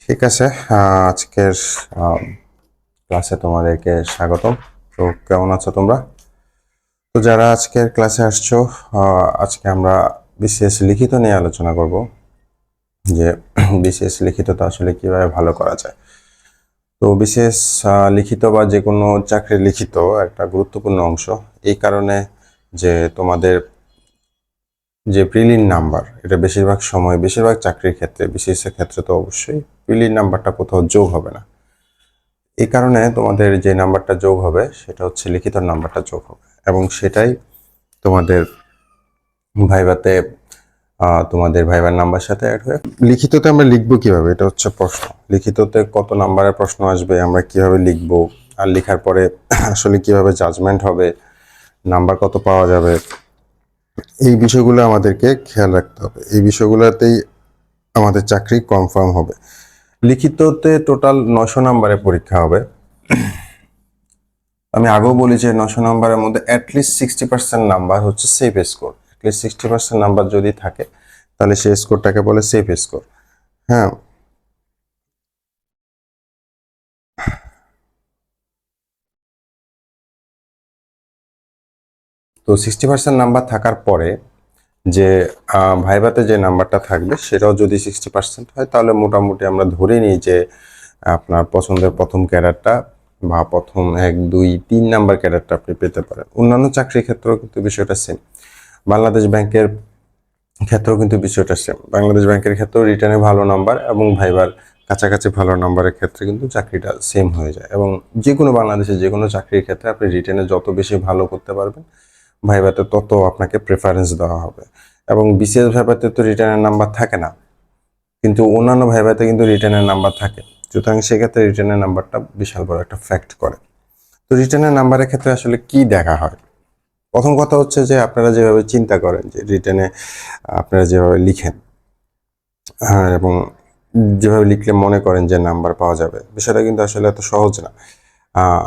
ঠিক আছে। আজকের ক্লাসে তোমাদেরকে স্বাগতম। তো কেমন আছো তোমরা? তো যারা আজকের ক্লাসে আসছো, আজকে আমরা বিসিএস লিখিত নিয়ে আলোচনা করব যে বিসিএস লিখিতটা আসলে কিভাবে ভালো করা যায়। তো বিসিএস লিখিত বা যে কোনো চাকরির লিখিত একটা গুরুত্বপূর্ণ অংশ, এই কারণে যে তোমাদের যে প্রিলিম নাম্বার, এটা বেশিরভাগ সময় বেশিরভাগ চাকরির ক্ষেত্রে, বিসিএস এর ক্ষেত্রে তো অবশ্যই প্রিলিম নাম্বারটা কোথাও যোগ হবে না। এই কারণে তোমাদের যে নাম্বারটা যোগ হবে সেটা হচ্ছে লিখিত নাম্বারটা যোগ হবে, এবং সেটাই তোমাদের ভাইভাতে তোমাদের ভাইবার নাম্বার সাথে অ্যাড হয়ে লিখিততে আমরা লিখবো কিভাবে, এটা হচ্ছে প্রশ্ন। লিখিততে কত নাম্বারের প্রশ্ন আসবে, আমরা কিভাবে লিখবো, আর লেখার পরে আসলে কিভাবে জাজমেন্ট হবে, নাম্বার কত পাওয়া যাবে, এই বিষয়গুলো আমাদেরকে খেয়াল রাখতে হবে। এই বিষয়গুলোতেই আমাদের চাকরি কনফার্ম হবে। লিখিততে টোটাল 900 নাম্বারের পরীক্ষা হবে। আমি আগেও বলি যে 900 নাম্বারের মধ্যে অ্যাটলিস্ট 60% নাম্বার হচ্ছে সেফ স্কোর। অ্যাটলিস্ট 60% নাম্বার যদি থাকে তাহলে সেই স্কোরটাকে বলে সেফ স্কোর। হ্যাঁ, তো 60% নাম্বার থাকার পরে যে ভাইভাতে যে নাম্বারটা থাকবে সেটাও যদি 60% হয়, তাহলে মোটামুটি আমরা ধরে নিই যে আপনার পছন্দের প্রথম ক্যাডারটা বা প্রথম 1 2 3 নাম্বার ক্যাডারটা আপনি পেতে পারেন। অন্যান্য চাকরির ক্ষেত্রেও কিন্তু বিষয়টা সেম। বাংলাদেশ ব্যাংকের ক্ষেত্রেও কিন্তু বিষয়টা সেম। বাংলাদেশ ব্যাংকের ক্ষেত্রেও রিটার্নে ভালো নাম্বার এবং ভাইবার কাছাকাছি ভালো নাম্বারের ক্ষেত্রে কিন্তু চাকরিটা সেম হয়ে যায়। এবং যে কোনো বাংলাদেশের যে কোনো চাকরির ক্ষেত্রে আপনি রিটার্নে যত বেশি ভালো করতে পারবেন, ভাইভাতে তত আপনাকে প্রেফারেন্স দেওয়া হবে। এবং বিসিএস ভাইভাতে তো রিটার্নের নাম্বার থাকে না, কিন্তু অন্যান্য ভাইভাতে কিন্তু রিটার্নের নাম্বার থাকে। সুতরাং সেক্ষেত্রে রিটার্নের নাম্বারটা বিশাল বড় একটা ফ্যাক্ট করে। তো রিটার্নের নাম্বারের ক্ষেত্রে আসলে কি দেখা হয়? প্রথম কথা হচ্ছে যে আপনারা যেভাবে চিন্তা করেন যে রিটার্নে আপনারা যেভাবে লিখেন, হ্যাঁ, এবং যেভাবে লিখলে মনে করেন যে নাম্বার পাওয়া যাবে, বিষয়টা কিন্তু আসলে এত সহজ না।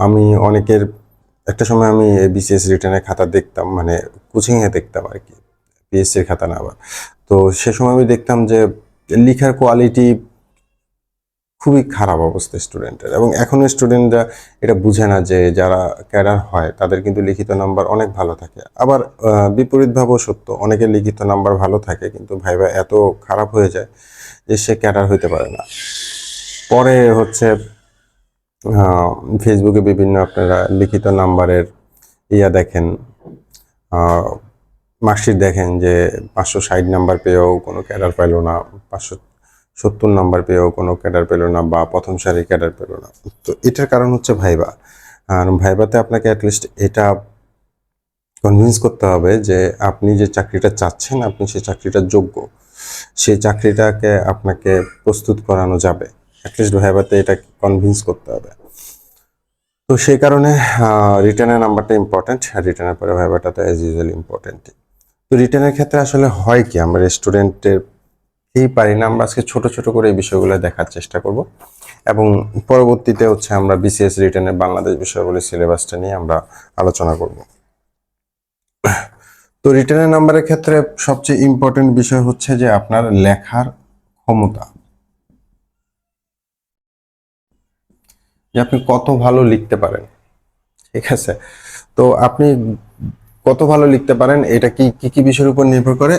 আমি অনেকের একটা সময় আমি বিসিএস রিটার্নের খাতা দেখতাম, মানে কোচিংয়ে দেখতাম আর কি, পিএসসির খাতা না আবার। তো সে সময় আমি দেখতাম যে লিখার কোয়ালিটি খুবই খারাপ অবস্থা স্টুডেন্টের। এবং এখনের স্টুডেন্টরা এটা বুঝে না যে যারা ক্যাডার হয় তাদের কিন্তু লিখিত নাম্বার অনেক ভালো থাকে। আবার বিপরীতভাবেও সত্য, অনেকের লিখিত নাম্বার ভালো থাকে কিন্তু ভাইবা এত খারাপ হয়ে যায় যে সে ক্যাডার হইতে পারে না। পরে হচ্ছে ফেসবুকে বিভিন্ন আপনারা লিখিত নাম্বারের দেখেন, মার্কশিট দেখেন যে 560 নাম্বার পেয়েও কোনো ক্যাডার পেল না, 570 নাম্বার পেয়েও কোনো ক্যাডার পেল না, বা প্রথম সারি ক্যাডার পেল না। তো এটার কারণ হচ্ছে ভাইবা। আর ভাইবাতে আপনাকে অ্যাটলিস্ট এটা কনভিন্স করতে হবে যে আপনি যে চাকরিটা চাচ্ছেন, আপনি সেই চাকরিটার যোগ্য, সেই চাকরিটাকে আপনাকে প্রস্তুত করানো যাবে। অ্যাটলিস্ট ভাইবাতে এটা কনভিন্স করতে হবে। তো সেই কারণে রিটার্নের নাম্বারটা ইম্পর্টেন্ট, আর রিটার্নের পরে ভাইবাটা তো অ্যাজ ইউজুয়াল ইম্পর্টেন্ট। তো রিটার্নের ক্ষেত্রে আসলে হয় কি, আমরা স্টুডেন্টের এই পারি না, আমরা আজকে ছোট ছোট করে এই বিষয়গুলো দেখার চেষ্টা করব, এবং পরবর্তীতে হচ্ছে আমরা বিসিএস রিটার্নের বাংলাদেশ বিষয়াবলী সিলেবাসটা নিয়ে আমরা আলোচনা করব। তো রিটার্নের নাম্বারের ক্ষেত্রে সবচেয়ে ইম্পর্টেন্ট বিষয় হচ্ছে যে আপনার লেখার ক্ষমতা, যে আপনি কত ভালো লিখতে পারেন। ঠিক আছে, তো আপনি কত ভালো লিখতে পারেন এটা কি কি কি বিষয়ের উপর নির্ভর করে,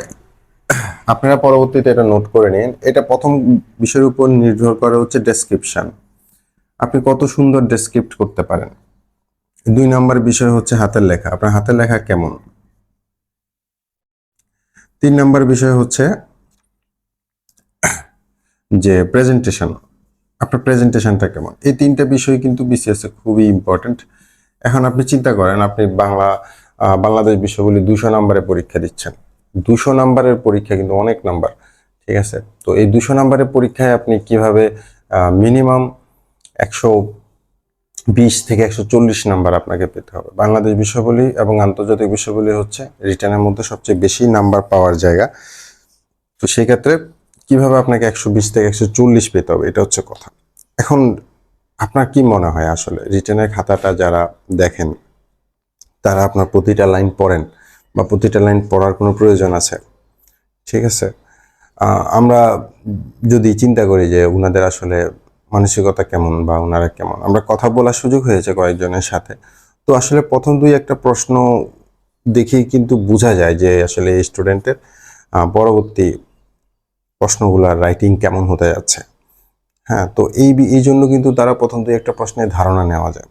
আপনারা পরবর্তীতে এটা নোট করে নিন। এটা প্রথম বিষয়ের উপর নির্ভর করে হচ্ছে ডেসক্রিপশন, আপনি কত সুন্দর ডেসক্রিপ্ট করতে পারেন। 2 নম্বর বিষয় হচ্ছে হাতের লেখা, আপনার হাতের লেখা কেমন। 3 নম্বর বিষয় হচ্ছে যে প্রেজেন্টেশন, আপনার প্রেজেন্টেশনটা কেমন। এই 3টা বিষয় কিন্তু বিসিএস এ খুবই ইম্পর্টেন্ট। এখন আপনি চিন্তা করেন, আপনি বাংলাদেশ বিষয়গুলি 200 নম্বরের পরীক্ষা দিচ্ছেন। 200 নম্বরের পরীক্ষা কিন্তু অনেক নাম্বার। ঠিক আছে, তো এই 200 নম্বরের পরীক্ষায় আপনি কিভাবে মিনিমাম 120 থেকে 140 নাম্বার আপনাকে পেতে হবে। বাংলাদেশ বিষয়াবলী এবং আন্তর্জাতিক বিষয়াবলী হচ্ছে রিটার্নের মধ্যে সবচেয়ে বেশি নাম্বার পাওয়ার জায়গা। তো সেই ক্ষেত্রে কিভাবে আপনাকে 120 থেকে 140 পেতে হবে, এটা হচ্ছে কথা। এখন আপনার কি মনে হয় আসলে রিটেনের খাতাটা যারা দেখেন তারা আপনার প্রতিটা লাইন পড়েন, বা প্রতিটা লাইন পড়ার কোনো প্রয়োজন আছে? ঠিক আছে, আমরা যদি চিন্তা করি যে ওনাদের আসলে মানসিকতা কেমন বা ওনারা কেমন, আমরা কথা বলার সুযোগ হয়েছে কয়েকজনের সাথে। তো আসলে প্রথম দুই একটা প্রশ্ন দেখেই কিন্তু বোঝা যায় যে আসলে এই স্টুডেন্টের পরবর্তী প্রশ্নগুলোর রাইটিং কেমন হতে যাচ্ছে। হ্যাঁ, তো এই জন্য কিন্তু তারা প্রথম দুই একটা প্রশ্নের ধারণা নেওয়া যায়,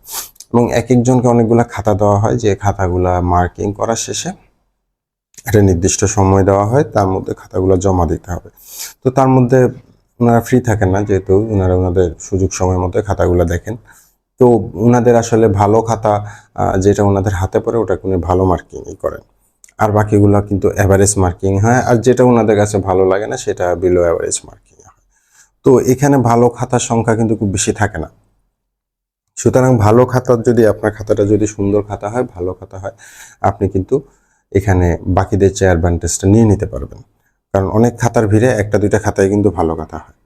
এবং এক একজনকে অনেকগুলা খাতা দেওয়া হয়, যে খাতাগুলা মার্কিং করার শেষে একটা নির্দিষ্ট সময় দেওয়া হয়, তার মধ্যে খাতাগুলো জমা দিতে হবে। তো তার মধ্যে ওনারা ফ্রি থাকেন না, যেহেতু ওনারা ওনাদের সুযোগ সময়ের মধ্যে খাতাগুলো দেখেন। তো ওনাদের আসলে ভালো খাতা যেটা ওনাদের হাতে পড়ে ওটাকে উনি ভালো মার্কিংই করেন, আর বাকিগুলো কিন্তু অ্যাভারেজ মার্কিং হয়, আর যেটা ওনাদের কাছে ভালো লাগে না সেটা বিলো অ্যাভারেজ মার্কিং হয়। তো এখানে ভালো খাতার সংখ্যা কিন্তু খুব বেশি থাকে না। সুতরাং ভালো খাতা, যদি আপনার খাতাটা যদি সুন্দর খাতা হয়, ভালো খাতা হয়, আপনি কিন্তু এখানে বাকিদের চেয়ে অ্যাডভান্টেজটা নিয়ে নিতে পারবেন, কারণ অনেক খাতার ভিড়ে একটা দুইটা খাতায় কিন্তু ভালো কথা হয়।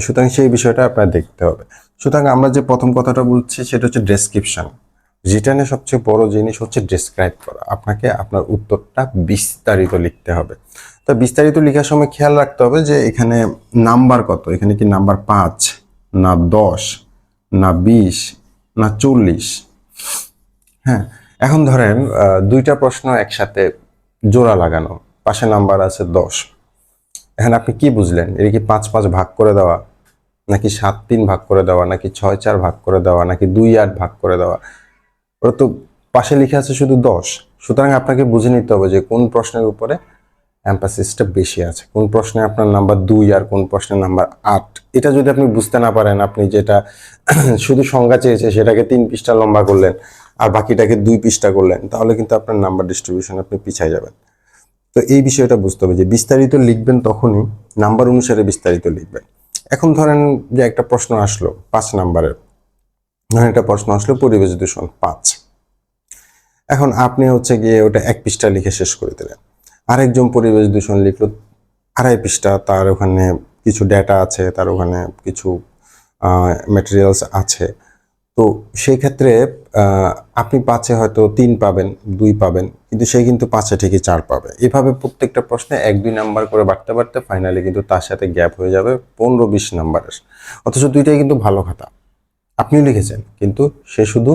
সুতরাং সেই বিষয়টা আপনার দেখতে হবে। সুতরাং আমরা যে প্রথম কথাটা বলছি সেটা হচ্ছে ডেসক্রিপশন। রিটার্নের সবচেয়ে বড় জিনিস হচ্ছে ডেসক্রাইব করা। আপনাকে আপনার উত্তরটা বিস্তারিত লিখতে হবে। তো বিস্তারিত লেখার সময় খেয়াল রাখতে হবে যে এখানে নাম্বার কত, এখানে কি নাম্বার 5 না 10 না 20 না 40। হ্যাঁ, এখন ধরেন দুইটা প্রশ্ন একসাথে জোড়া লাগানো, পাশে নাম্বার আছে 10। এখন আপনি কি বুঝলেন, এটা কি 5-5 ভাগ করে দেওয়া, নাকি 7-3 ভাগ করে দেওয়া, নাকি 6-4 ভাগ করে দেওয়া, নাকি 2-8 ভাগ করে দেওয়া? ওরা তো পাশে লিখে আছে শুধু 10। সুতরাং আপনাকে বুঝে নিতে হবে যে কোন প্রশ্নের উপরে এমফাসিসটা বেশি আছে, কোন প্রশ্নে আপনার নাম্বার 2 আর কোন প্রশ্নের নাম্বার 8। এটা যদি আপনি বুঝতে না পারেন, আপনি যেটা শুধু সংজ্ঞা চেয়েছে সেটাকে 3 পৃষ্ঠা লম্বা করলেন আর বাকিটাকে 2 পৃষ্ঠা করলেন, তাহলে কিন্তু আপনার নাম্বার ডিস্ট্রিবিউশন আপনি পিছিয়ে যাবেন। তো এই বিষয়টা বুঝতে হবে যে বিস্তারিত লিখবেন তখনই নাম্বার অনুসারে বিস্তারিত লিখবেন। এখন ধরেন যে একটা প্রশ্ন আসলো 5 নাম্বারের, ধরেন একটা প্রশ্ন আসলো পরিবেশ দূষণ 5। এখন আপনি হচ্ছে গিয়ে ওটা 1 পৃষ্ঠা লিখে শেষ করে দিলেন। আরেকজন পরিবেশ দূষণ লিখলো 2.5 পৃষ্ঠা, তার ওখানে কিছু ডেটা আছে, তার ওখানে কিছু ম্যাটেরিয়ালস আছে। তো সেই ক্ষেত্রে আপনি 5-এ হয়তো 3 পাবেন, 2 পাবেন, কিন্তু সে কিন্তু 5-এ ঠিকই 4 পাবে। এভাবে প্রত্যেকটা প্রশ্নে 1-2 নাম্বার করে বাড়তে বাড়তে ফাইনালি কিন্তু তার সাথে গ্যাপ হয়ে যাবে 15-20 নাম্বারের। অথচ দুইটাই কিন্তু ভালো খাতা, আপনিও লিখেছেন, কিন্তু সে শুধু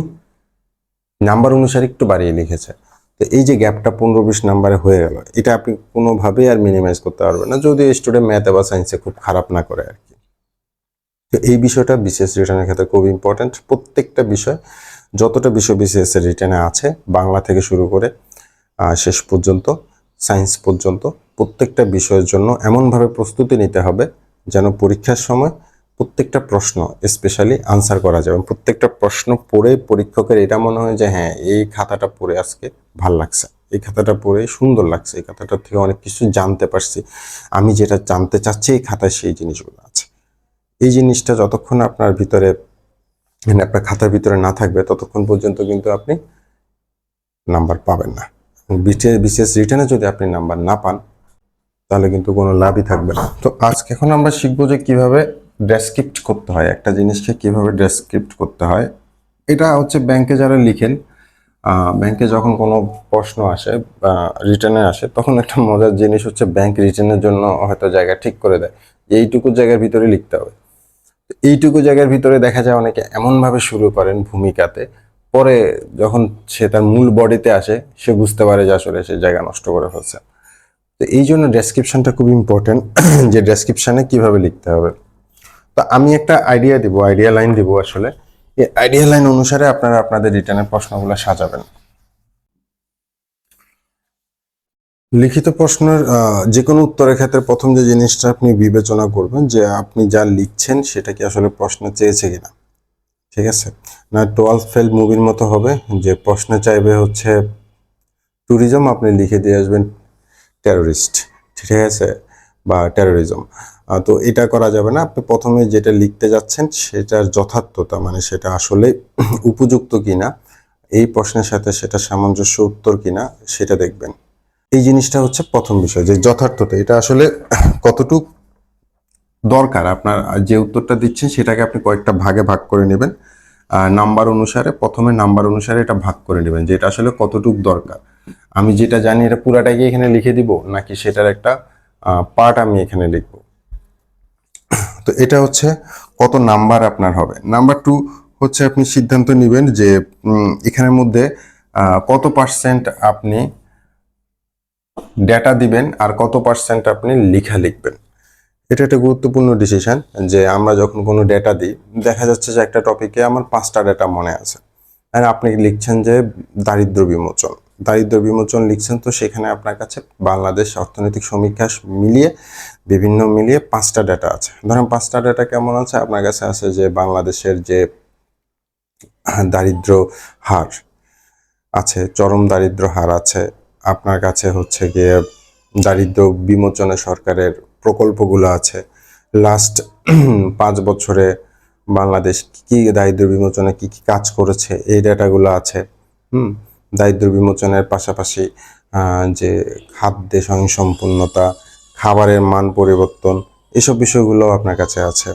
নাম্বার অনুসারে একটু বাড়িয়ে লিখেছে। তো এই যে গ্যাপটা 15-20 নাম্বারে হয়ে গেল, এটা আপনি কোনোভাবেই আর মিনিমাইজ করতে পারবেন না, যদি স্টুডেন্ট ম্যাথে বা সায়েন্সে খুব খারাপ না করে আর কি। তো এই বিষয়টা বিসিএস রিটার্নের ক্ষেত্রে খুব ইম্পর্টেন্ট। প্রত্যেকটা বিষয়, যতটা বিষয় বিসিএস এর রিটার্নে আছে, বাংলা থেকে শুরু করে শেষ পর্যন্ত সায়েন্স পর্যন্ত, প্রত্যেকটা বিষয়ের জন্য এমনভাবে প্রস্তুতি নিতে হবে যেন পরীক্ষার সময় প্রত্যেকটা প্রশ্ন স্পেশালি আনসার করা যায়, এবং প্রত্যেকটা প্রশ্ন পড়ে পরীক্ষকের এটা মনে হয় যে হ্যাঁ, এই খাতাটা পড়ে আজকে ভাল লাগছে, এই খাতাটা পড়ে সুন্দর লাগছে, এই খাতাটার থেকে অনেক কিছু জানতে পারছি, আমি যেটা জানতে চাচ্ছি এই খাতায় সেই জিনিসগুলো আছে। এই জিনিসটা যতক্ষণ আপনার ভিতরে, মানে আপনার খাতার ভিতরে না থাকবে, ততক্ষণ পর্যন্ত কিন্তু আপনি নাম্বার পাবেন না। বিসিএস রিটার্নে যদি আপনি নাম্বার না পান, তাহলে কিন্তু কোনো লাভই থাকবে না। তো আজকে এখন আমরা শিখবো যে কিভাবে ডেসক্রিপ্ট করতে হয়, একটা জিনিসকে কিভাবে ডেসক্রিপ্ট করতে হয়। এটা হচ্ছে ব্যাংকে যারা লিখেন, ব্যাংকে যখন কোনো প্রশ্ন আসে বা রিটার্নে আসে, তখন একটা মজার জিনিস হচ্ছে ব্যাংক রিটার্নের জন্য হয়তো জায়গা ঠিক করে দেয় যে এইটুকু জায়গার ভিতরে লিখতে হবে। এইটুকু জায়গার ভিতরে দেখা যায় অনেকে এমনভাবে শুরু করেন ভূমিকাতে, পরে যখন সে তার মূল বডিতে আসে সে বুঝতে পারে যে আসলে সে জায়গা নষ্ট করে ফেলছে। তো এই জন্য ডেসক্রিপশনটা খুব ইম্পর্টেন্ট, যে ডেসক্রিপশনে কিভাবে লিখতে হবে। তো আমি একটা আইডিয়া লাইন দিব, আসলে এই আইডিয়া লাইন অনুসারে আপনারা আপনাদের রিটার্নের প্রশ্নগুলো সাজাবেন। লিখিত প্রশ্নের যে কোনো উত্তরের ক্ষেত্রে প্রথম যে জিনিসটা আপনি বিবেচনা করবেন যে আপনি যা লিখছেন সেটা কি আসলে প্রশ্ন চেয়েছে কিনা। ঠিক আছে, না 12 ফেল মুভির মতো হবে যে প্রশ্নে চাইবে হচ্ছে ট্যুরিজম, আপনি লিখে দিয়ে আসবেন টেরোরিস্ট, ঠিক আছে, বা টেরোরিজম। তো এটা করা যাবে না। আপনি প্রথমে যেটা লিখতে যাচ্ছেন সেটার যথার্থতা, মানে সেটা আসলে উপযুক্ত কিনা, এই প্রশ্নের সাথে সেটা সামঞ্জস্য উত্তর কিনা সেটা দেখবেন। এই জিনিসটা হচ্ছে প্রথম বিষয়, যে যথার্থতা, এটা আসলে কতটুক দরকার। আপনার যে উত্তরটা দিচ্ছেন সেটাকে আপনি কয়েকটা ভাগে ভাগ করে নেবেন, নাম্বার অনুসারে, প্রথমে নাম্বার অনুসারে এটা ভাগ করে নেবেন যে এটা আসলে কতটুক দরকার। আমি যেটা জানি এটা পুরাটাকে এখানে লিখে দিব, নাকি সেটার একটা পার্ট আমি এখানে লিখব। তো এটা হচ্ছে কত নাম্বার আপনার হবে। নাম্বার 2 হচ্ছে আপনি সিদ্ধান্ত নেবেন যে এখানের মধ্যে কত পার্সেন্ট আপনি ডেটা দিবেন আর কত পার্সেন্ট আপনি লেখা লিখবেন। এটা একটা গুরুত্বপূর্ণ ডিসিশন যে আমরা যখন কোনো ডেটা দিই, দেখা যাচ্ছে যে একটা টপিকে আমার 5টা ডেটা মনে আছে, আর আপনি লিখছেন যে দারিদ্র বিমোচন, দারিদ্র বিমোচন লিখছেন, তো সেখানে আপনার কাছে বাংলাদেশ অর্থনৈতিক সমীক্ষা মিলিয়ে বিভিন্ন মিলিয়ে 5টা ডেটা আছে। ধরেন 5টা ডেটা কেমন আছে, আপনার কাছে আছে যে বাংলাদেশের যে দারিদ্র হার আছে, চরম দারিদ্র হার আছে, আপনার কাছে হচ্ছে গিয়ে দারিদ্র বিমোচনে সরকারের প্রকল্পগুলো আছে, লাস্ট 5 বছরে বাংলাদেশ কি দারিদ্র বিমোচনে কি কি কাজ করেছে এই ডেটাগুলো আছে। দারিদ্র বিমোচনের পাশাপাশি যে খাদ্যে স্বয়ংসম্পূর্ণতা, খাবারের মান পরিবর্তন, এসব বিষয়গুলো আপনার কাছে আছে।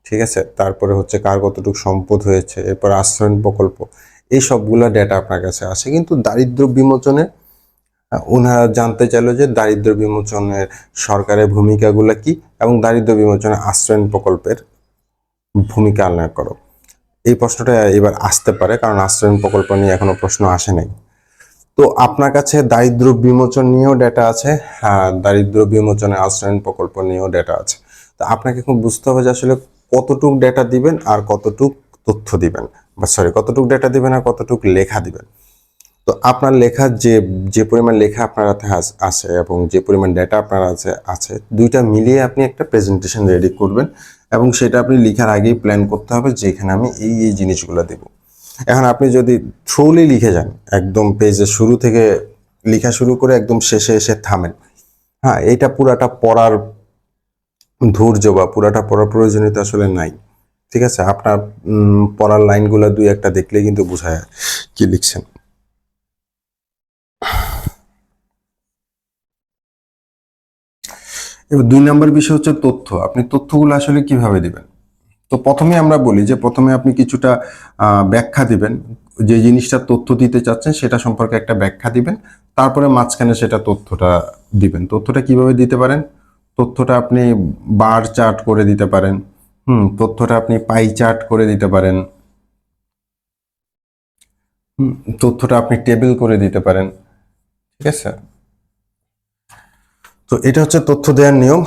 ঠিক আছে, তারপরে হচ্ছে কার কতটুকু সম্পদ হয়েছে, এরপর আশ্রয়ণ প্রকল্প, এই সবগুলো ডেটা আপনার কাছে আসে। কিন্তু দারিদ্র বিমোচনে ওনারা জানতে চাইলো যে দারিদ্র বিমোচনের সরকারের ভূমিকাগুলো কি এবং দারিদ্র বিমোচনে আশ্রয়ণ প্রকল্পের ভূমিকা আলোচনা করো। এই প্রশ্নটা এবার আসতে পারে, কারণ আশ্রয়ণ প্রকল্প নিয়ে এখনো প্রশ্ন আসে নাই। তো আপনার কাছে দারিদ্র বিমোচন নিয়েও ডেটা আছে, দারিদ্র বিমোচনে আশ্রয়ণ প্রকল্প নিয়েও ডেটা আছে। তো আপনাকে খুব বুঝতে হবে যে আসলে কতটুক ডেটা দিবেন আর কতটুক তথ্য দিবেন, বা কতটুক ডেটা দিবেন আর কতটুক লেখা দিবেন। তো আপনার লেখা যে পরিমাণ লেখা আপনার হাতে আছে এবং যে পরিমাণ ডেটা আপনার আছে দুইটা মিলিয়ে আপনি একটা প্রেজেন্টেশন রেডি করবেন, এবং সেটা আপনি লেখার আগেই প্ল্যান করতে হবে যে এখানে আমি এই জিনিসগুলো দেব। এখন আপনি যদি থ্রোলি লিখে যান, একদম পেজের শুরু থেকে লেখা শুরু করে একদম শেষে এসে থামেন, হ্যাঁ, এটা পুরাটা পড়ার ধৈর্য বা পুরাটা পড়ার প্রয়োজনীয়তা আসলে নাই। ঠিক আছে, আপনার পড়ার লাইনগুলো 2-1টা দেখলে কিন্তু বোঝা যায় কি লিখছেন। এবার 2 নম্বর বিষয় হচ্ছে তথ্য। আপনি তথ্যগুলো আসলে কিভাবে দিবেন। তো প্রথমে আমরা বলি যে প্রথমে আপনি কিছুটা ব্যাখ্যা দিবেন, যে জিনিসটা তথ্য দিতে চাচ্ছেন সেটা সম্পর্কে একটা ব্যাখ্যা দিবেন, তারপরে মাঝখানে সেটা তথ্যটা দিবেন। তথ্যটা কিভাবে দিতে পারেন, তথ্যটা আপনি বার চার্ট করে দিতে পারেন, তথ্যটা আপনি পাই চার্ট করে দিতে পারেন, তথ্যটা আপনি টেবিল করে দিতে পারেন। ঠিক আছে, তো এটা হচ্ছে তথ্য দেওয়ার নিয়ম।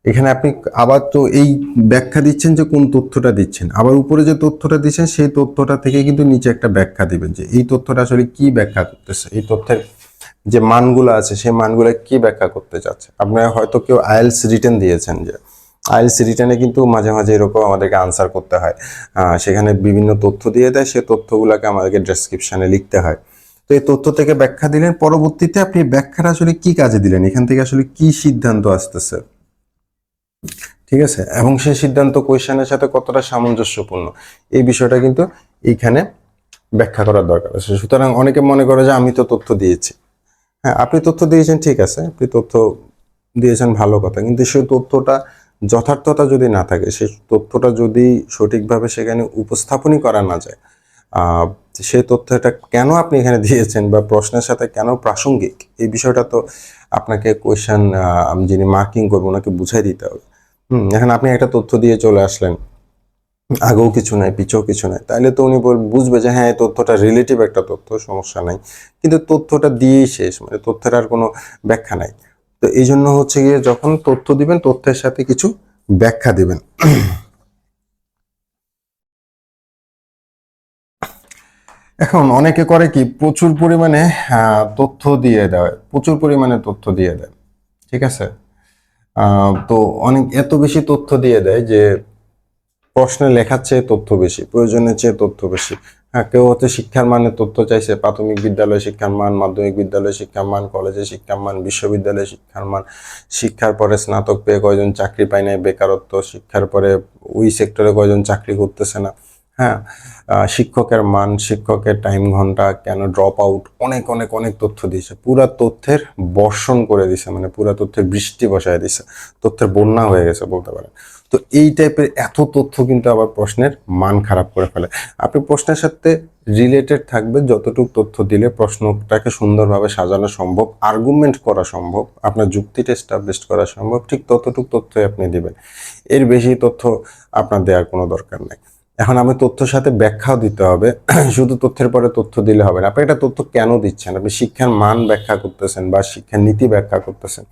এখানে আপনি আবার তো এই ব্যাখ্যা দিচ্ছেন যে কোন তথ্যটা দিচ্ছেন, আবার উপরে যে তথ্যটা দিচ্ছেন সেই তথ্যটা থেকে কিন্তু নিচে একটা ব্যাখ্যা দিবেন যে এই তথ্যটা আসলে কি ব্যাখ্যা করতেছে, এই তথ্যের যে মানগুলো আছে সেই মানগুলো কি ব্যাখ্যা করতে চাচ্ছে। আপনারা হয়তো কেউ আইএলস রিটেন দিয়েছেন, যে আইএলস রিটেনে কিন্তু মাঝে মাঝে এরকম আমাদেরকে আনসার করতে হয়, সেখানে বিভিন্ন তথ্য দিয়ে দেয়, সেই তথ্যগুলোকে আমাদেরকে ডেসক্রিপশনে লিখতে হয়। তো এই তথ্য থেকে ব্যাখ্যা দিলেন, পরবর্তীতে আপনি ব্যাখ্যাটা আসলে কি কাজে দিলেন, এখান থেকে আসলে কি সিদ্ধান্ত আসতেছে। ঠিক আছে, এবং সেই সিদ্ধান্ত কোয়েশ্চেনের সাথে কতটা সামঞ্জস্যপূর্ণ এই বিষয়টা কিন্তু এইখানে ব্যাখ্যা করার দরকার আছে। সুতরাং অনেকে মনে করে যে আমি তো তথ্য দিয়েছি, হ্যাঁ আপনি তথ্য দিয়েছেন, ঠিক আছে, আপনি তথ্য দিয়েছেন ভালো কথা, কিন্তু সেই তথ্যটা যথার্থতা যদি না থাকে, সেই তথ্যটা যদি সঠিকভাবে সেখানে উপস্থাপনই করা না যায়, সেই তথ্যটা কেন আপনি এখানে দিয়েছেন বা প্রশ্নের সাথে কেন প্রাসঙ্গিক, এই বিষয়টা তো আপনাকে কোয়েশ্চেন যিনি মার্কিং করবেন ওনাকে বুঝাই দিতে হবে। এখন আপনি একটা তথ্য দিয়ে চলে আসলেন, আগেও কিছু নাই পিছেও কিছু নাই, তাইলে তো উনি বুঝবে যে হ্যাঁ এই তথ্যটা রিলেটিভ একটা তথ্য, সমস্যা নাই, কিন্তু তথ্যটা দিয়েই শেষ, মানে তথ্যের আর কোনো ব্যাখ্যা নাই। তো এই জন্য হচ্ছে গিয়ে যখন তথ্য দিবেন তথ্যের সাথে কিছু ব্যাখ্যা দিবেন। এখন অনেকে করে কি, প্রচুর পরিমাণে তথ্য দিয়ে দেয়, প্রচুর পরিমাণে তথ্য দিয়ে দেয়। ঠিক আছে, তো অনেক এত বেশি তথ্য দিয়ে দেয় যে প্রশ্নে লেখার চেয়ে তথ্য বেশি, প্রয়োজনের চেয়ে তথ্য বেশি। হ্যাঁ, কেউ হচ্ছে শিক্ষার মানের তথ্য চাইছে, প্রাথমিক বিদ্যালয় শিক্ষার মান, মাধ্যমিক বিদ্যালয় শিক্ষার মান, কলেজে শিক্ষার মান, বিশ্ববিদ্যালয় শিক্ষার মান, শিক্ষার পরে স্নাতক পেয়ে কয়জন চাকরি পায় নাই, বেকারত্ব, শিক্ষার পরে ওই সেক্টরে কয়জন চাকরি করতেছে না, হ্যাঁ, শিক্ষকের মান, শিক্ষকের টাইম ঘন্টা, কেন ড্রপ আউট, অনেক অনেক অনেক তথ্য দিয়েছে, পুরা তথ্যের বর্ষণ করে দিছে, মানে পুরা তথ্যের বৃষ্টি বসায় দিছে, তথ্যের বন্যা হয়ে গেছে বলতে পারেন। তো এই টাইপের এত তথ্য কিন্তু আবার প্রশ্নের মান খারাপ করে ফেলে। আপনি প্রশ্নের সাথে রিলেটেড থাকবে, যতটুকু তথ্য দিলে প্রশ্নটাকে সুন্দরভাবে সাজানো সম্ভব, আর্গুমেন্ট করা সম্ভব, আপনার যুক্তিটা এস্টাবলিশ করা সম্ভব, ঠিক ততটুকু তথ্যই আপনি দিবেন। এর বেশি তথ্য আপনার দেওয়ার কোনো দরকার নেই। এখন আমি তথ্যের সাথে ব্যাখ্যাও দিতে হবে। শুধু তথ্যের পরে তথ্য দিলে হবে না। আপনি একটা তথ্য কেন দিচ্ছেন? আপনি শিক্ষার মান ব্যাখ্যা করতেছেন বা শিক্ষার নীতি ব্যাখ্যা করতেছেন।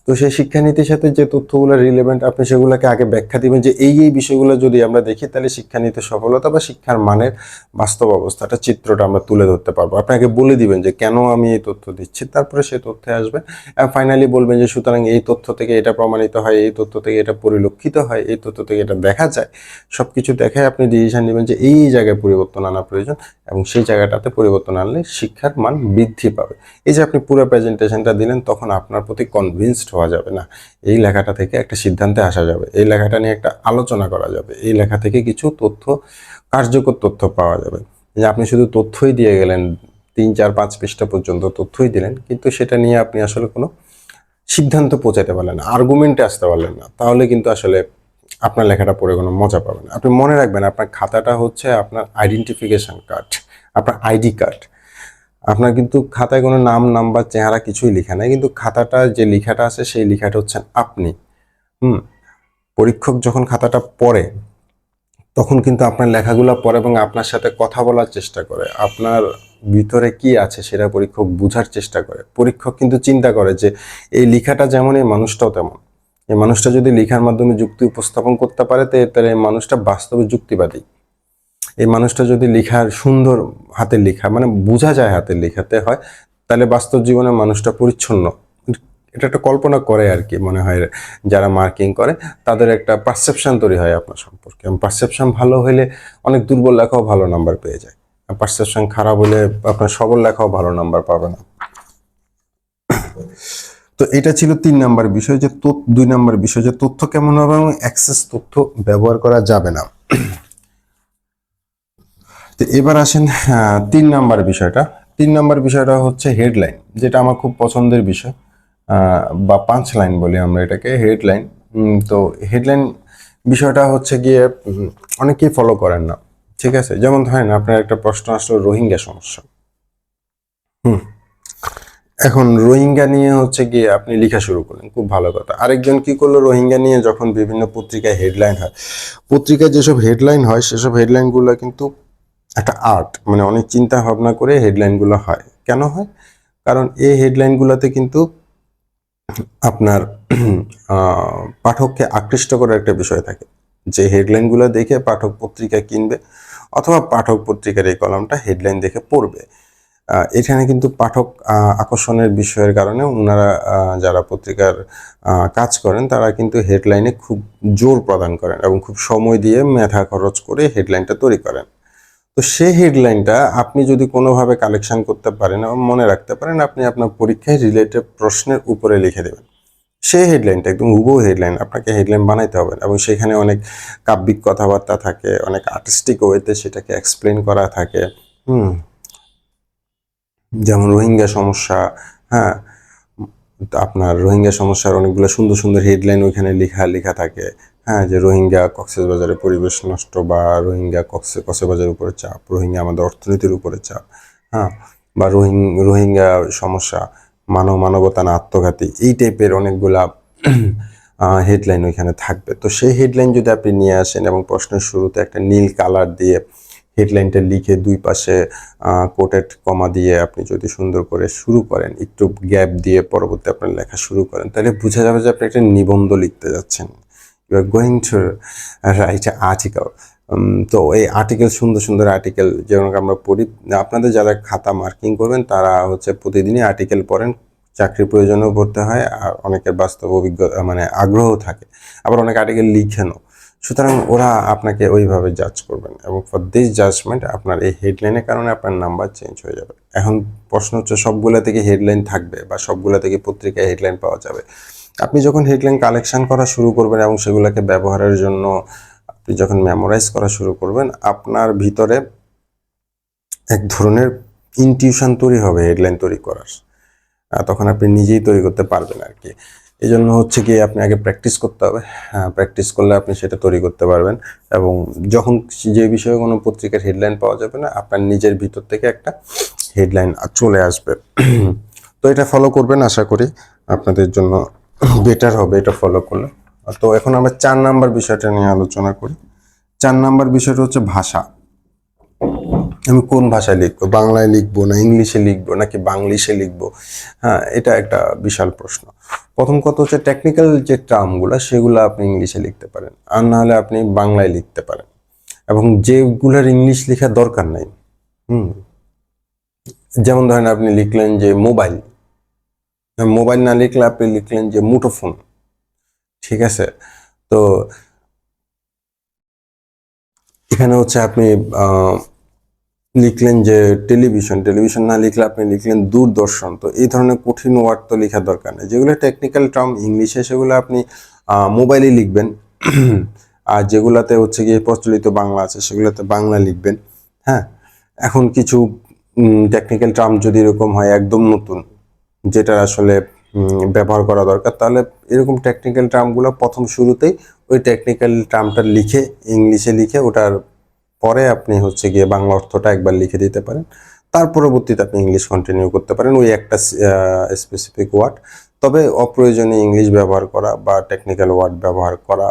তো সেই শিক্ষানীতির সাথে যে তথ্যগুলো রিলেভেন্ট, আপনি সেগুলোকে আগে ব্যাখ্যা দিবেন যে এই বিষয়গুলো যদি আমরা দেখি তাহলে শিক্ষানীতির সফলতা বা শিক্ষার মানের বাস্তব অবস্থাটা, চিত্রটা আমরা তুলে ধরতে পারবো। আপনাকে বলে দিবেন যে কেন আমি এই তথ্য দিচ্ছি, তারপরে সেই তথ্যে আসবেন এবং ফাইনালি বলবেন যে সুতরাং এই তথ্য থেকে এটা প্রমাণিত হয়, এই তথ্য থেকে এটা পরিলক্ষিত হয়, এই তথ্য থেকে এটা দেখা যায়। সব কিছু দেখায় আপনি ডিসিশন নেবেন যে এই জায়গায় পরিবর্তন আনা প্রয়োজন এবং সেই জায়গাটাতে পরিবর্তন আনলে শিক্ষার মান বৃদ্ধি পাবে। এই যে আপনি পুরো প্রেজেন্টেশনটা দিলেন, তখন আপনার প্রতি কনভিন্সড হওয়া যাবে না, এই লেখাটা থেকে একটা সিদ্ধান্তে আসা যাবে, এই লেখাটা নিয়ে একটা আলোচনা করা যাবে, এই লেখা থেকে কিছু তথ্য, কার্যকর তথ্য পাওয়া যাবে। যে আপনি শুধু তথ্যই দিয়ে গেলেন, 3, 4, 5 পৃষ্ঠা পর্যন্ত তথ্যই দিলেন, কিন্তু সেটা নিয়ে আপনি আসলে কোনো সিদ্ধান্ত পৌঁছাতে পারলেন না, আর্গুমেন্টে আসতে পারলেন না, তাহলে কিন্তু আসলে আপনার লেখাটা পড়ে কোনো মজা পাবেন না। আপনি মনে রাখবেন, আপনার খাতাটা হচ্ছে আপনার আইডেন্টিফিকেশন কার্ড, আপনার আইডি কার্ড। আপনার কিন্তু খাতায় কোনো নাম, নাম্বার, চেহারা কিছুই লেখা নাই, কিন্তু খাতাটা যে লেখাটা আছে সেই লেখাটা হচ্ছেন আপনি। পরীক্ষক যখন খাতাটা পড়ে তখন কিন্তু আপনার লেখাগুলো পড়ে এবং আপনার সাথে কথা বলার চেষ্টা করে, আপনার ভিতরে কি আছে সেটা পরীক্ষক বোঝার চেষ্টা করে। পরীক্ষক কিন্তু চিন্তা করে যে এই লেখাটা যেমন এই মানুষটাও তেমন, এই মানুষটা যদি লেখার মাধ্যমে যুক্তি উপস্থাপন করতে পারে তাহলে এই মানুষটা বাস্তবে যুক্তিবাদী। এই মানুষটা যদি লেখার সুন্দর, হাতের লেখা মানে বোঝা যায় হাতের লেখাতে হয়, তাহলে বাস্তব জীবনে মানুষটা পরিচ্ছন্ন। এটা একটা কল্পনা করে আর কি, মনে হয় যারা মার্কিং করে তাদের একটা পারসেপশন তৈরি হয় আপনার সম্পর্কে। পারসেপশন ভালো হলে অনেক দুর্বল লেখাও ভালো নাম্বার পেয়ে যায়, আর পারসেপশন খারাপ হলে আপনার সবল লেখাও ভালো নাম্বার পাবে না। তো এটা ছিল 3 নাম্বার বিষয়, যে 2 নাম্বার বিষয় যে তথ্য কেমন হবে এবং অ্যাক্সেস তথ্য ব্যবহার করা যাবে না। তো এবার আসেন 3 নাম্বার বিষয়টা। 3 নাম্বার বিষয়টা হচ্ছে হেডলাইন, যেটা আমার খুব পছন্দের বিষয়, বা 5 লাইন বলি আমরা এটাকে, হেডলাইন। তো হেডলাইন বিষয়টা হচ্ছে গিয়ে অনেকেই ফলো করেন না, ঠিক আছে? যেমন ধরেন আপনার একটা প্রশ্ন আসলো রোহিঙ্গা সমস্যা। এখন রোহিঙ্গা নিয়ে হচ্ছে গিয়ে আপনি লেখা শুরু করলেন, খুব ভালো কথা। আরেকজন কি করলো, রোহিঙ্গা নিয়ে যখন বিভিন্ন পত্রিকায় হেডলাইন হয়, পত্রিকায় যেসব হেডলাইন হয় সেসব হেডলাইনগুলো কিন্তু একটা আর্ট, মানে অনেক চিন্তা ভাবনা করে হেডলাইনগুলো হয়। কেন হয়? কারণ এই হেডলাইনগুলোতে কিন্তু আপনার পাঠককে আকৃষ্ট করার একটা বিষয় থাকে, যে হেডলাইনগুলো দেখে পাঠক পত্রিকা কিনবে অথবা পাঠক পত্রিকার এই কলামটা হেডলাইন দেখে পড়বে। এখানে কিন্তু পাঠক আকর্ষণের বিষয়ের কারণে ওনারা, যারা পত্রিকার কাজ করেন, তারা কিন্তু হেডলাইনে খুব জোর প্রদান করেন এবং খুব সময় দিয়ে মেধা খরচ করে হেডলাইনটা তৈরি করেন। তো সেই হেডলাইনটা আপনি যদি কোনোভাবে কালেকশন করতে পারেন এবং মনে রাখতে পারেন, আপনি আপনার পরীক্ষায় রিলেটেড প্রশ্নের উপরে লিখে দেবেন। সেই হেডলাইনটা একদম হুবহু হেডলাইন, আপনাকে হেডলাইন বানাইতে হবে এবং সেখানে অনেক কাব্যিক কথাবার্তা থাকে, অনেক আর্টিস্টিক ওয়েতে সেটাকে এক্সপ্লেন করা থাকে। যেমন রোহিঙ্গা সমস্যা, হ্যাঁ, আপনার রোহিঙ্গা সমস্যার অনেকগুলো সুন্দর সুন্দর হেডলাইন ওইখানে লেখা থাকে। হ্যাঁ, যে রোহিঙ্গা কক্সবাজারের পরিবেশ নষ্ট, বা রোহিঙ্গা কক্সবাজারের উপরে চাপ, রোহিঙ্গা আমাদের অর্থনীতির উপরে চাপ, হ্যাঁ, বা রোহিঙ্গা সমস্যা মানবতা না আত্মঘাতী, এই টাইপের অনেকগুলা হেডলাইন ওইখানে থাকবে। তো সেই হেডলাইন যদি আপনি নিয়ে আসেন এবং প্রশ্নের শুরুতে একটা নীল কালার দিয়ে হেডলাইনটা লিখে 2 পাশে কোটেড কমা দিয়ে আপনি যদি সুন্দর করে শুরু করেন, একটু গ্যাপ দিয়ে পরবর্তী আপনার লেখা শুরু করেন, তাহলে বোঝা যাবে যে আপনি একটা নিবন্ধ লিখতে যাচ্ছেন, you are going to write article. তো এই আর্টিকেল, সুন্দর সুন্দর আর্টিকেল যেমন আমরা পড়ি, আপনাদের যারা খাতা মার্কিং করবেন তারা হচ্ছে প্রতিদিনই আর্টিকেল পড়েন, চাকরির প্রয়োজনেও পড়তে হয়, আর অনেকের বাস্তব অভিজ্ঞতা মানে আগ্রহ থাকে, আবার অনেক আর্টিকেল লিখেনও। সুতরাং ওরা আপনাকে ওইভাবে জাজ করবেন এবং ফর দিস জাজমেন্ট আপনার এই হেডলাইনের কারণে আপনার নাম্বার চেঞ্জ হয়ে যাবে। এখন প্রশ্ন হচ্ছে, সবগুলা থেকে হেডলাইন থাকবে বা সবগুলা থেকে পত্রিকায় হেডলাইন পাওয়া যাবে? আপনি যখন হেডলাইন কালেকশন করা শুরু করবেন এবং সেগুলোকে ব্যবহারের জন্য আপনি যখন মেমোরাইজ করা শুরু করবেন, আপনার ভিতরে এক ধরনের ইনটিউশন তৈরি হবে হেডলাইন তৈরি করার। তখন আপনি নিজেই তৈরি করতে পারবেন আর কি। এই জন্য হচ্ছে কি আপনি আগে প্র্যাকটিস করতে হবে। হ্যাঁ, প্র্যাকটিস করলে আপনি সেটা তৈরি করতে পারবেন, এবং যখন যে বিষয়ে কোনো পত্রিকার হেডলাইন পাওয়া যাবে না, আপনার নিজের ভিতর থেকে একটা হেডলাইন চলে আসবে। তো এটা ফলো করবেন, আশা করি আপনাদের জন্য বেটার হবে এটা ফলো করলে। তো এখন আমরা 4 নাম্বার বিষয়টা নিয়ে আলোচনা করি। 4 নাম্বার বিষয়টা হচ্ছে ভাষা। আমি কোন ভাষায় লিখবো, বাংলায় লিখবো না ইংলিশে লিখবো নাকি বাংলিশে লিখবো? হ্যাঁ, এটা একটা বিশাল প্রশ্ন। প্রথম কথা হচ্ছে টেকনিক্যাল যে টার্মগুলো সেগুলো আপনি ইংলিশে লিখতে পারেন, আর না হলে আপনি বাংলায় লিখতে পারেন, এবং যেগুলোর ইংলিশ লেখার দরকার নাই। যেমন ধরেন আপনি লিখলেন যে মোবাইল, মোবাইল না লিখলে আপনি লিখলেন যে মুঠোফোন, ঠিক আছে? তো এখানে হচ্ছে আপনি লিখলেন যে টেলিভিশন, টেলিভিশন না লিখলে আপনি লিখলেন দূরদর্শন। তো এই ধরনের কঠিন ওয়ার্ড তো লেখার দরকার নেই। যেগুলো টেকনিক্যাল টার্ম ইংলিশে সেগুলো আপনি মোবাইলে লিখবেন, আর যেগুলাতে হচ্ছে গিয়ে প্রচলিত বাংলা আছে সেগুলোতে বাংলা লিখবেন। হ্যাঁ, এখন কিছু টেকনিক্যাল টার্ম যদি এরকম হয় একদম নতুন, যেটা আসলে ব্যবহার করা দরকার, তাহলে এরকম টেকনিক্যাল টার্মগুলো প্রথম শুরুতেই ওই টেকনিক্যাল টার্মটা লিখে ইংলিশে লিখে ওটার পরে আপনি হচ্ছে গিয়ে বাংলা অর্থটা একবার লিখে দিতে পারেন। তার পরবর্তীতে আপনি ইংলিশ কন্টিনিউ করতে পারেন ওই একটা স্পেসিফিক ওয়ার্ড। তবে অপ্রয়োজনীয় ইংলিশ ব্যবহার করা বা টেকনিক্যাল ওয়ার্ড ব্যবহার করা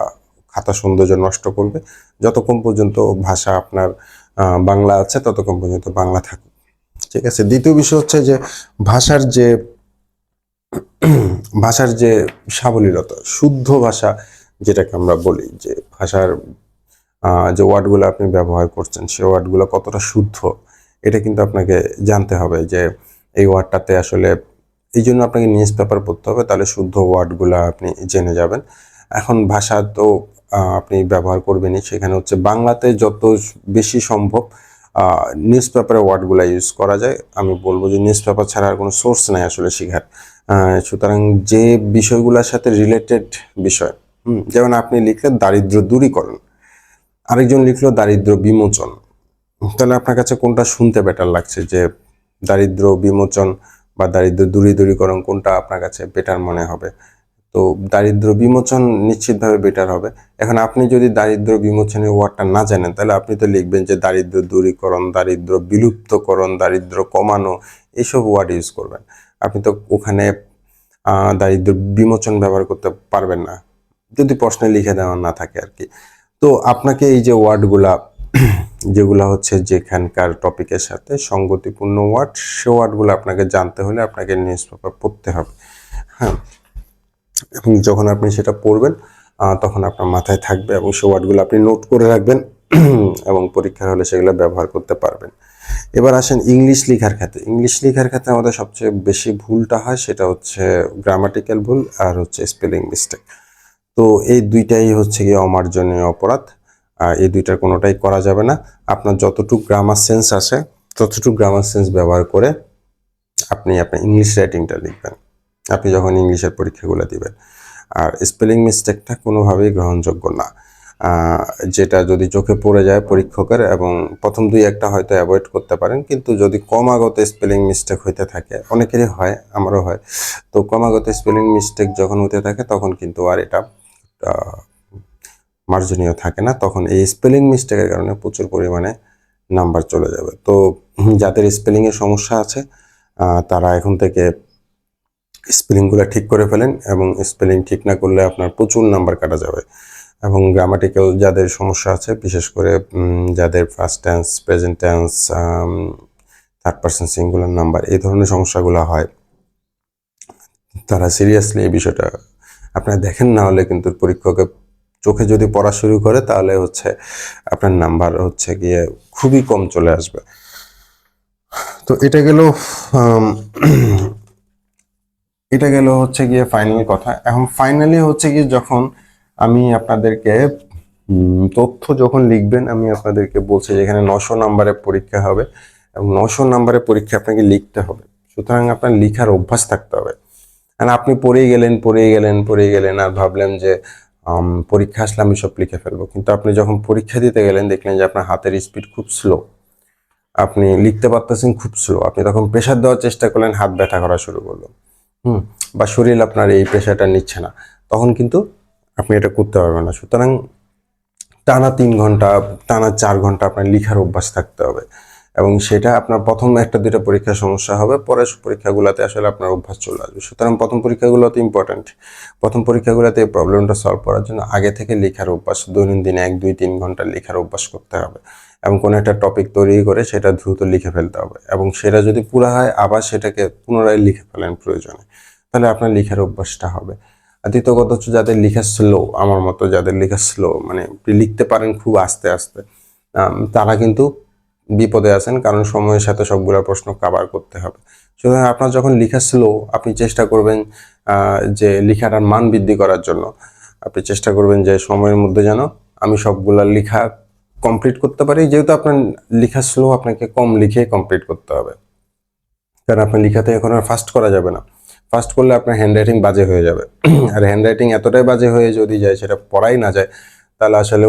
খাতা সৌন্দর্য নষ্ট করবে। যতক্ষণ পর্যন্ত ভাষা আপনার বাংলা আছে ততক্ষণ পর্যন্ত বাংলা থাকুক, ঠিক আছে? দ্বিতীয় বিষয় হচ্ছে যে ভাষার যে ভাষার যে সাবলীলতা, শুদ্ধ ভাষা যেটাকে আমরা বলি, যে ভাষার যে ওয়ার্ডগুলো আপনি ব্যবহার করছেন সেই ওয়ার্ডগুলো কতটা শুদ্ধ, এটা কিন্তু আপনাকে জানতে হবে যে এই ওয়ার্ডটাতে আসলে, এই জন্য আপনাকে নিউজ পেপার পড়তে হবে, তাহলে শুদ্ধ ওয়ার্ডগুলো আপনি জেনে যাবেন। এখন ভাষা তো আপনি ব্যবহার করবেনই, সেখানে হচ্ছে বাংলাতে যত বেশি সম্ভব নিউজ পেপারে ওয়ার্ডগুলো ইউজ করা যায়। আমি বলবো যে নিউজ পেপার ছাড়া আর কোনো সোর্স নাই আসলে শেখার। সুতরাং যে বিষয়গুলোর সাথে রিলেটেড বিষয়, যেমন আপনি লিখলেন দারিদ্র দূরীকরণ, আরেকজন লিখলো দারিদ্র বিমোচন, তাহলে আপনার কাছে কোনটা শুনতে বেটার লাগছে, যে দারিদ্র বিমোচন বা দারিদ্র দূরীকরণ, কোনটা আপনার কাছে বেটার মনে হবে? তো দারিদ্র বিমোচন নিশ্চিতভাবে বেটার হবে। এখন আপনি যদি দারিদ্র বিমোচনের ওয়ার্ডটা না জানেন, তাহলে আপনি তো লিখবেন যে দারিদ্র দূরীকরণ, দারিদ্র বিলুপ্তকরণ, দারিদ্র কমানো, এইসব ওয়ার্ড ইউজ করবেন। আপনি তো ওখানে দারিদ্র বিমোচন ব্যবহার করতে পারবেন না, যদি প্রশ্নে লিখে দেওয়া না থাকে আর কি। তো আপনাকে এই যে ওয়ার্ডগুলা যেগুলো হচ্ছে যেখানকার টপিকের সাথে সঙ্গতিপূর্ণ ওয়ার্ড, সে ওয়ার্ডগুলো আপনাকে জানতে হলে আপনাকে নিউজ পেপার পড়তে হবে। হ্যাঁ, এবং যখন আপনি সেটা পড়বেন তখন আপনার মাথায় থাকবে, এবং সে ওয়ার্ডগুলো আপনি নোট করে রাখবেন এবং পরীক্ষার হলে সেগুলো ব্যবহার করতে পারবেন। এবার আসেন ইংলিশ লেখার ক্ষেত্রে। ইংলিশ লেখার ক্ষেত্রে আমাদের সবচেয়ে বেশি ভুলটা হয় সেটা হচ্ছে গ্রামাটিক্যাল ভুল আর হচ্ছে স্পেলিং মিস্টেক। তো এই দুইটাই হচ্ছে গিয়ে অমার্জনীয় অপরাধ, আর এই দুইটার কোনোটাই করা যাবে না। আপনার যতটুকু গ্রামার সেন্স আছে ততটুকু গ্রামার সেন্স ব্যবহার করে আপনি আপনার ইংলিশ রাইটিংটা লিখবেন আপনি যখন ইংলিশের পরীক্ষাগুলো দিবেন। আর স্পেলিং মিস্টেকটা কোনোভাবেই গ্রহণযোগ্য না, যেটা যদি চোখে পড়ে যায় পরীক্ষকের, এবং প্রথম দুই একটা হয়তো অ্যাভয়েড করতে পারেন, কিন্তু যদি ক্রমাগত স্পেলিং মিস্টেক হইতে থাকে, অনেকেরই হয়, আমারও হয়, তো ক্রমাগত স্পেলিং মিস্টেক যখন হতে থাকে তখন কিন্তু আর এটা মার্জনীয় থাকে না, তখন এই স্পেলিং মিস্টেকের কারণে প্রচুর পরিমাণে নাম্বার চলে যাবে। তো যাদের স্পেলিংয়ের সমস্যা আছে তারা এখন থেকে স্পেলিংগুলো ঠিক করে ফেলেন, এবং স্পেলিং ঠিক না করলে আপনার প্রচুর নাম্বার কাটা যাবে। এবং গ্রামাটিক্যাল যাদের সমস্যা আছে, বিশেষ করে যাদের first tense, present tense, third person singular number, এই ধরনের সমস্যাগুলো হয়, তারা সিরিয়াসলি এই বিষয়টা আপনারা দেখেন, না হলে কিন্তু পরীক্ষকের চোখে যদি পড়া শুরু করে তাহলে হচ্ছে আপনার নাম্বার হচ্ছে গিয়ে খুবই কম চলে আসবে। তো এটা গেল হচ্ছে গিয়ে ফাইনাল কথা। এখন ফাইনালি হচ্ছে গিয়ে যখন আমি আপনাদেরকে তথ্য যখন লিখবেন, আমি আপনাদেরকে বলছি যে এখানে 900 নাম্বারের পরীক্ষা হবে, এবং 900 নাম্বারের পরীক্ষা আপনাকে লিখতে হবে। সুতরাং আপনার লিখার অভ্যাস থাকতে হবে। আর আপনি পড়েই গেলেন আর ভাবলেন যে পরীক্ষা আসলে আমি সব লিখে ফেলবো, কিন্তু আপনি যখন পরীক্ষা দিতে গেলেন দেখলেন যে আপনার হাতের স্পিড খুব স্লো, আপনি লিখতে পারতেছেন খুব স্লো, আপনি তখন প্রেশার দেওয়ার চেষ্টা করলেন, হাত ব্যথা করা শুরু করলো। বা শরীর আপনার এই প্রেশারটা নিচ্ছে না, তখন কিন্তু আপনি এটা করতে পারবেন না। সুতরাং টানা 3 ঘন্টা, টানা 4 ঘন্টা আপনার লেখার অভ্যাস থাকতে হবে, এবং সেটা আপনার প্রথম 1-2টা পরীক্ষার সমস্যা হবে, পরের পরীক্ষাগুলোতে আসলে আপনার অভ্যাস চলে আসবে। সুতরাং প্রথম পরীক্ষাগুলোতে ইম্পর্ট্যান্ট, প্রথম পরীক্ষাগুলোতে এই প্রবলেমটা সলভ করার জন্য আগে থেকে লেখার অভ্যাস, দৈনন্দিন 1-2-3 ঘন্টা লেখার অভ্যাস করতে হবে, এবং কোনো একটা টপিক তৈরি করে সেটা দ্রুত লিখে ফেলতে হবে, এবং সেটা যদি পুরো হয় আবার সেটাকে পুনরায় লিখে ফেলেন প্রয়োজনে, তাহলে আপনার লেখার অভ্যাসটা হবে। আর দ্বিতীয় কথা হচ্ছে, যাদের লেখা স্লো, আমার মতো যাদের লেখা স্লো, মানে আপনি লিখতে পারেন খুব আস্তে আস্তে, তারা কিন্তু বিপদে আছেন, কারণ সময়ের সাথে সবগুলো প্রশ্ন কভার করতে হবে। সুতরাং আপনার যখন লেখা স্লো, আপনি চেষ্টা করবেন যে লেখাটার মান বৃদ্ধি করার জন্য আপনি চেষ্টা করবেন যে সময়ের মধ্যে যেন আমি সবগুলা লেখা কমপ্লিট করতে পারি। যেহেতু আপনার লেখা স্লো, আপনাকে কম লিখে কমপ্লিট করতে হবে, কারণ আপনার লেখাতে এখন আর ফাস্ট করা যাবে না। ফাস্ট করলে আপনার হ্যান্ডরাইটিং বাজে হয়ে যাবে, আর হ্যান্ডরাইটিং এতটাই বাজে হয়ে যদি যায়, সেটা পড়াই না যায়, তাহলে আসলে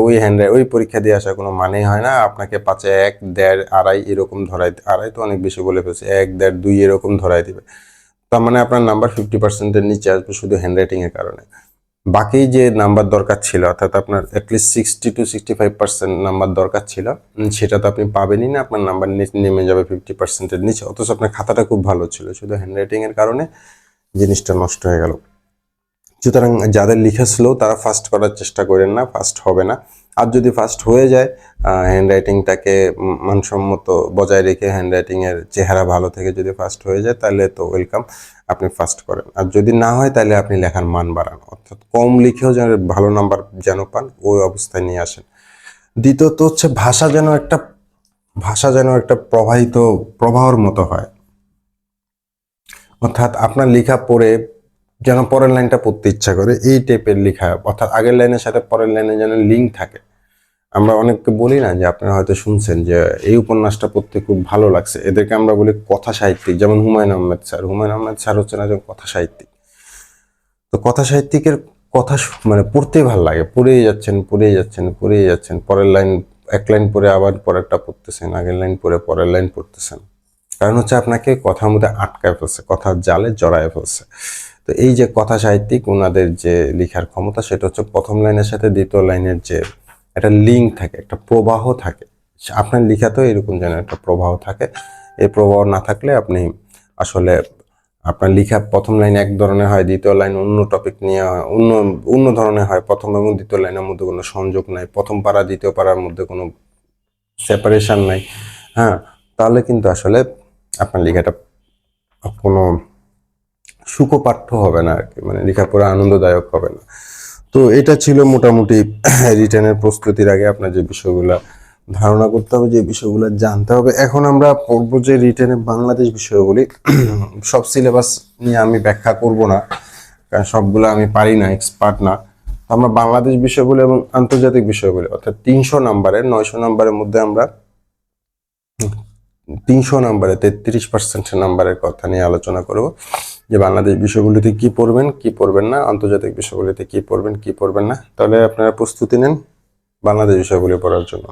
ওই পরীক্ষা দিয়ে আসার কোনো মানেই হয় না। আপনাকে 5-এ 1, 1.5, 2.5 এরকম ধরাই, 2.5 তো অনেক বেশি বলে ফেলছে, 1, 1.5, 2 এরকম ধরাই দিবে। তার মানে আপনার নাম্বার 50%-এর নিচে আসবে শুধু হ্যান্ডরাইটিং এর কারণে। বাকি যে নাম্বার দরকার ছিল, অর্থাৎ আপনার অ্যাটলিস্ট 60-65% নাম্বার দরকার ছিল, সেটা তো আপনি পাবেনই না, আপনার নাম্বার নেমে যাবে 50%-এর নিচে। অথচ আপনার খাতাটা খুব ভালো ছিল, শুধু হ্যান্ডরাইটিং এর কারণে জিনিসটা নষ্ট হয়ে গেল। সুতরাং যাদের লেখা স্লো, তারা ফাস্ট করার চেষ্টা করেন না, ফাস্ট হবে না। আর যদি ফাস্ট হয়ে যায়, হ্যান্ডরাইটিংটাকে মানসম্মত বজায় রেখে, হ্যান্ডরাইটিংয়ের চেহারা ভালো থেকে যদি ফাস্ট হয়ে যায়, তাহলে তো ওয়েলকাম, আপনি ফাস্ট করেন। আর যদি না হয়, তাহলে আপনি লেখার মান বাড়ান, অর্থাৎ কম লিখেও যেন ভালো নাম্বার যেন পান, ওই অবস্থায় নিয়ে আসেন। দ্বিতীয়ত হচ্ছে, ভাষা যেন একটা প্রবাহর মতো হয়, অর্থাৎ আপনার লেখা পড়ে যেন পরের লাইনটা পড়তে ইচ্ছা করে, এই টাইপের লেখা, অর্থাৎ আগের লাইনের সাথে পরের লাইনে যেন লিঙ্ক থাকে। আমরা অনেককে বলি না, যে আপনারা হয়তো শুনছেন যে এই উপন্যাসটা পড়তে খুব ভালো লাগছে, এদেরকে আমরা বলি কথা সাহিত্যিক। যেমন হুমায়ুন আহমেদ স্যার হচ্ছেন একজন কথা সাহিত্যিক। তো কথা সাহিত্যিকের কথা মানে পড়তেই ভালো লাগে, পড়েই যাচ্ছেন, পরের লাইন, এক লাইন পরে আবার পরেরটা পড়তেছেন, আগের লাইন পরে পরের লাইন পড়তেছেন, কারণ হচ্ছে আপনাকে কথার মধ্যে আটকায় ফেলছে, কথার জালে জড়ায় ফেলছে। তো এই যে কথা সাহিত্যিক, ওনাদের যে লেখার ক্ষমতা, সেটা হচ্ছে প্রথম লাইনের সাথে দ্বিতীয় লাইনের যে একটা লিঙ্ক থাকে, একটা প্রবাহ থাকে। আপনার লেখাতেও এরকম যেন একটা প্রবাহ থাকে। এই প্রবাহ না থাকলে আপনি আসলে, আপনার লেখা প্রথম লাইন এক ধরনের হয়, দ্বিতীয় লাইন অন্য টপিক নিয়ে অন্য অন্য ধরনের হয়, প্রথম এবং দ্বিতীয় লাইনের মধ্যে কোনো সংযোগ নাই, প্রথম পারা দ্বিতীয় পারার মধ্যে কোনো সেপারেশন নাই। হ্যাঁ, তাহলে কিন্তু আসলে আপনার লেখাটা কোনো সুখপাঠ্য হবে না আর কি, মানে লেখাপড়া আনন্দদায়ক হবে না। তো এটা ছিল মোটামুটি রিটেনের প্রস্তুতির আগে আপনার যে বিষয়গুলো ধারণা করতে হবে, যে বিষয়গুলো জানতে হবে। এখন আমরা পড়বো যে রিটেনের বাংলাদেশ বিষয়গুলি। সব সিলেবাস নিয়ে আমি ব্যাখ্যা করব না, কারণ সবগুলো আমি পারি না, এক্সপার্ট না। আমরা বাংলাদেশ বিষয়গুলো এবং আন্তর্জাতিক বিষয়গুলো, অর্থাৎ 300 নাম্বারের 900 নাম্বারের মধ্যে আমরা 300 নাম্বারে 33% নাম্বারের কথা নিয়ে আলোচনা করব, যে বাংলাদেশ বিষয়গুলিতে কি পড়বেন, কি পড়বেন না, আন্তর্জাতিক বিষয়গুলিতে কি পড়বেন, কি পড়বেন না। তাহলে আপনারা প্রস্তুতি নেন বাংলাদেশ বিষয়গুলি পড়ার জন্য।